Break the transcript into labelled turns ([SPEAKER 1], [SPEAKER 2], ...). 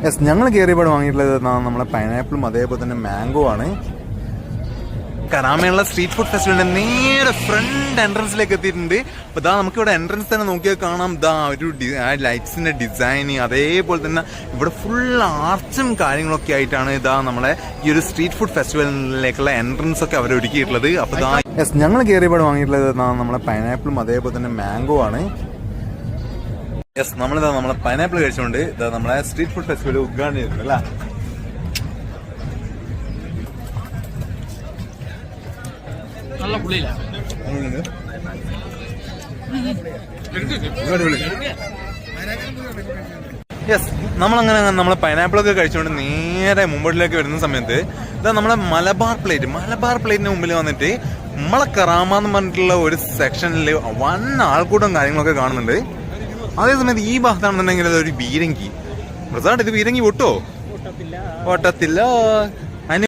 [SPEAKER 1] Yes, ഞങ്ങൾ കയറിയപ്പോൾ വാങ്ങിയിട്ടുള്ളത് നമ്മളെ പൈനാപ്പിളും അതേപോലെ തന്നെ മാംഗോ ആണ്. കരാമയുള്ള സ്ട്രീറ്റ് ഫുഡ് ഫെസ്റ്റിവലിന്റെ നേരെ ഫ്രണ്ട് എൻട്രൻസിലേക്ക് എത്തിയിട്ടുണ്ട്. അപ്പൊ ഇതാ നമുക്കിവിടെ എൻട്രൻസ് തന്നെ നോക്കിയാൽ കാണാം, ഇതാ ഒരു ലൈറ്റ്സിന്റെ ഡിസൈൻ, അതേപോലെ തന്നെ ഇവിടെ ഫുൾ ആർച്ചും കാര്യങ്ങളൊക്കെ ആയിട്ടാണ് ഇതാ നമ്മളെ ഈ ഒരു സ്ട്രീറ്റ് ഫുഡ് ഫെസ്റ്റിവലിലേക്കുള്ള എൻട്രൻസ് ഒക്കെ അവർ ഒരുക്കിയിട്ടുള്ളത്. അപ്പൊ ഇതാ യെസ്, ഞങ്ങൾ കയറിയപ്പോൾ വാങ്ങിയിട്ടുള്ളത് നമ്മളെ പൈനാപ്പിളും അതേപോലെ തന്നെ മാംഗോ ആണ്. യെസ്, നമ്മളിതാ നമ്മളെ പൈനാപ്പിൾ കഴിച്ചുകൊണ്ട് ഇതാ നമ്മളെ സ്ട്രീറ്റ് ഫുഡ് ഫെസ്റ്റിവൽ ഉദ്ഘാടനം ചെയ്തിട്ടുണ്ട് അല്ലേ. യെസ്, നമ്മളങ്ങനെ നമ്മളെ പൈനാപ്പിളൊക്കെ കഴിച്ചുകൊണ്ട് നേരെ മുമ്പോട്ടിലേക്ക് വരുന്ന സമയത്ത് ഇതാ നമ്മളെ മലബാർ പ്ലേറ്റിന് മുമ്പിൽ വന്നിട്ട് നമ്മളെ കറാമ എന്ന് പറഞ്ഞിട്ടുള്ള ഒരു സെക്ഷനിൽ വൻ ആൾക്കൂട്ടം കാര്യങ്ങളൊക്കെ കാണുന്നുണ്ട്. അതേസമയത്ത് ഈ ഭാഗത്താണെന്നുണ്ടെങ്കിൽ അതൊരു ബീരങ്കി. പ്രസാദ്, ഇത് ബീരങ്കി പൊട്ടോ? പൊട്ടത്തില്ല.